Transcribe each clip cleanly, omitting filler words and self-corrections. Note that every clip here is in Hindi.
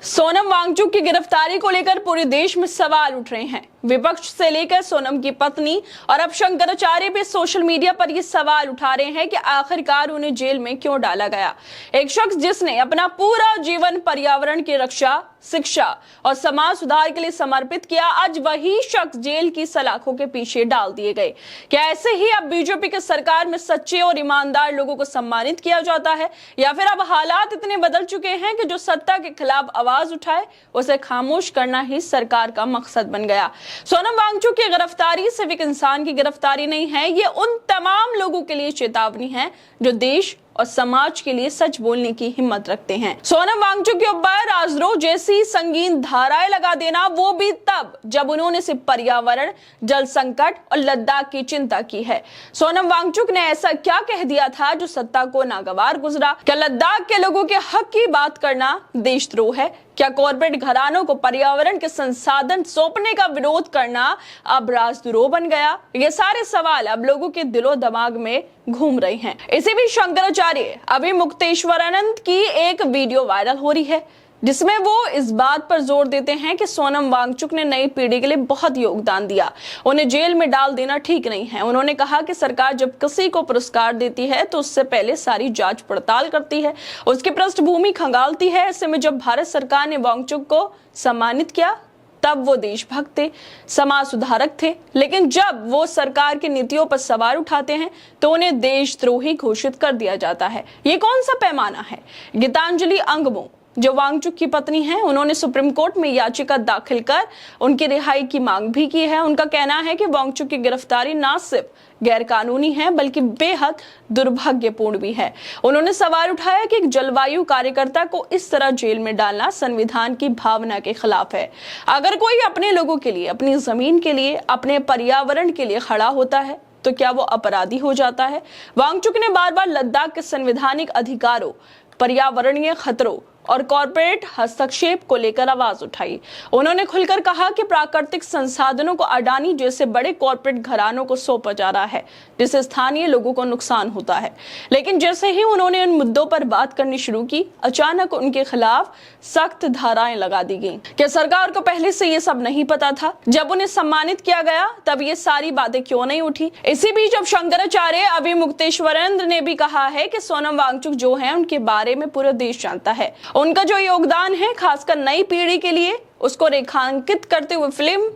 सोनम वांगचुक की गिरफ्तारी को लेकर पूरे देश में सवाल उठ रहे हैं। विपक्ष से लेकर सोनम की पत्नी और अब शंकराचार्य भी सोशल मीडिया पर ये सवाल उठा रहे हैं कि आखिरकार उन्हें जेल में क्यों डाला गया। एक शख्स जिसने अपना पूरा जीवन पर्यावरण की रक्षा, शिक्षा और समाज सुधार के लिए समर्पित किया, आज वही शख्स जेल की सलाखों के पीछे डाल दिए गए। क्या ऐसे ही अब बीजेपी की सरकार में सच्चे और ईमानदार लोगों को सम्मानित किया जाता है, या फिर अब हालात इतने बदल चुके हैं कि जो सत्ता के खिलाफ आवाज उठाए उसे खामोश करना ही सरकार का मकसद बन गया। सोनम वांगचुक की गिरफ्तारी सिर्फ एक इंसान की गिरफ्तारी नहीं है, ये उन तमाम लोगों के लिए चेतावनी है जो देश और समाज के लिए सच बोलने की हिम्मत रखते हैं। सोनम वांगचुक के ऊपर राजद्रोह जैसी संगीन धाराएं लगा देना, वो भी तब जब उन्होंने सिर्फ पर्यावरण, जल संकट और लद्दाख की चिंता की है। सोनम वांगचुक ने ऐसा क्या कह दिया था जो सत्ता को नागवार गुजरा? क्या लद्दाख के लोगों के हक की बात करना देशद्रोह है? क्या कॉर्पोरेट घरानों को पर्यावरण के संसाधन सौंपने का विरोध करना अब राजद्रोह बन गया? ये सारे सवाल अब लोगों के दिलो दिमाग में घूम रहे हैं। इसी बीच शंकराचार्य अभिमुक्तेश्वरानंद की एक वीडियो वायरल हो रही है, जिसमें वो इस बात पर जोर देते हैं कि सोनम वांगचुक ने नई पीढ़ी के लिए बहुत योगदान दिया, उन्हें जेल में डाल देना ठीक नहीं है। उन्होंने कहा कि सरकार जब किसी को पुरस्कार देती है तो उससे पहले सारी जांच पड़ताल करती है, उसकी पृष्ठभूमि खंगालती है। ऐसे में जब भारत सरकार ने वांगचुक को सम्मानित किया तब वो देशभक्त थे, समाज सुधारक थे, लेकिन जब वो सरकार की नीतियों पर सवाल उठाते हैं तो उन्हें देशद्रोही घोषित कर दिया जाता है। ये कौन सा पैमाना है? गीतांजलि अंगमो, जो वांगचुक की पत्नी हैं, उन्होंने सुप्रीम कोर्ट में याचिका दाखिल कर उनकी रिहाई की मांग भी की है। उनका कहना है कि वांगचुक की गिरफ्तारी न सिर्फ गैरकानूनी है बल्कि बेहद दुर्भाग्यपूर्ण भी है। उन्होंने सवाल उठाया कि एक जलवायु कार्यकर्ता को इस तरह जेल में डालना संविधान की भावना के खिलाफ है। अगर कोई अपने लोगों के लिए, अपनी जमीन के लिए, अपने पर्यावरण के लिए खड़ा होता है तो क्या वो अपराधी हो जाता है? वांगचुक ने बार बार लद्दाख के संवैधानिक अधिकारों, पर्यावरणीय खतरों और कॉर्पोरेट हस्तक्षेप को लेकर आवाज उठाई। उन्होंने खुलकर कहा कि प्राकृतिक संसाधनों को अडानी जैसे बड़े कॉर्पोरेट घरानों को सौंपा जा रहा है, जिससे स्थानीय लोगों को नुकसान होता है। लेकिन जैसे ही उन्होंने उन मुद्दों पर बात करनी शुरू की, अचानक उनके खिलाफ सख्त धाराएं लगा दी गईं। क्या सरकार को पहले से ये सब नहीं पता था? जब उन्हें सम्मानित किया गया तब ये सारी बातें क्यों नहीं उठी? इसी बीच अब शंकराचार्य अभिमुक्तेश्वरानंद ने भी कहा है कि सोनम वांगचुक जो है उनके बारे में पूरा देश जानता है। उनका जो योगदान है खासकर नई पीढ़ी के लिए, उसको रेखांकित करते हुए फिल्म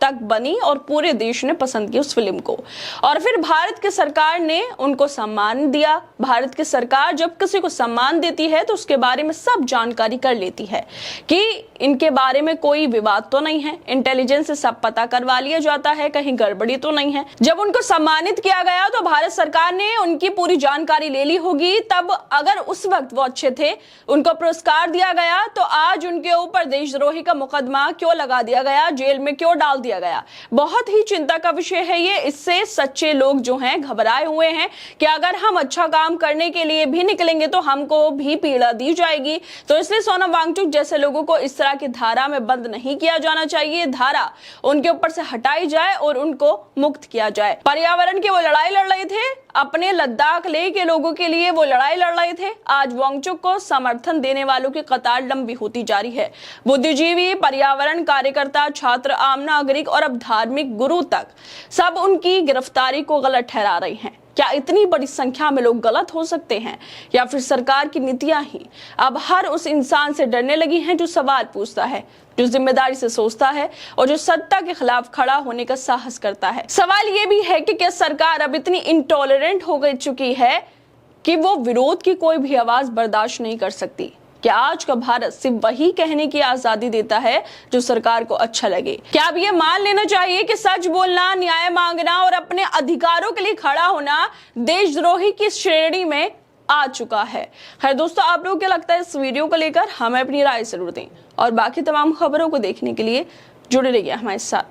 तक बनी और पूरे देश ने पसंद की उस फिल्म को। और फिर भारत की सरकार ने उनको सम्मान दिया। भारत की सरकार जब किसी को सम्मान देती है तो उसके बारे में सब जानकारी कर लेती है कि इनके बारे में कोई विवाद तो नहीं है, इंटेलिजेंस से सब पता करवा लिया जाता है, कहीं गड़बड़ी तो नहीं है। जब उनको सम्मानित किया गया तो भारत सरकार ने उनकी पूरी जानकारी ले ली होगी। तब अगर उस वक्त वो अच्छे थे, उनको पुरस्कार दिया गया, तो आज उनके ऊपर देशद्रोही का मुकदमा क्यों लगा दिया गया, जेल में क्यों डाल दिया गया? बहुत ही चिंता का विषय है ये। इससे सच्चे लोग जो हैं घबराए हुए हैं कि अगर हम अच्छा काम करने के लिए भी निकलेंगे तो हमको भी पीड़ा दी जाएगी। तो इसलिए सोनम वांगचुक जैसे लोगों को इस तरह की धारा में बंद नहीं किया जाना चाहिए। धारा उनके ऊपर से हटाई जाए और उनको मुक्त किया जाए। पर्यावरण की वो लड़ाई लड़ रहे थे, अपने लद्दाख लेह के लोगों के लिए वो लड़ाई लड़ रहे थे। आज वांगचुक को समर्थन देने वालों की कतार लंबी होती जा रही है। बुद्धिजीवी, पर्यावरण कार्यकर्ता, छात्र, आम नागरिक और अब धार्मिक गुरु तक सब उनकी गिरफ्तारी को गलत ठहरा रहे हैं। क्या इतनी बड़ी संख्या में लोग गलत हो सकते हैं, या फिर सरकार की नीतियां ही अब हर उस इंसान से डरने लगी हैं जो सवाल पूछता है, जो जिम्मेदारी से सोचता है और जो सत्ता के खिलाफ खड़ा होने का साहस करता है? सवाल ये भी है कि क्या सरकार अब इतनी इंटॉलरेंट हो गई चुकी है कि वो विरोध की कोई भी आवाज बर्दाश्त नहीं कर सकती? क्या आज का भारत सिर्फ वही कहने की आजादी देता है जो सरकार को अच्छा लगे? क्या अब ये मान लेना चाहिए कि सच बोलना, न्याय मांगना और अपने अधिकारों के लिए खड़ा होना देशद्रोही की श्रेणी में आ चुका है? खैर दोस्तों, आप लोगों को क्या लगता है इस वीडियो को लेकर? हमें अपनी राय जरूर दें और बाकी तमाम खबरों को देखने के लिए जुड़े रहिए हमारे साथ।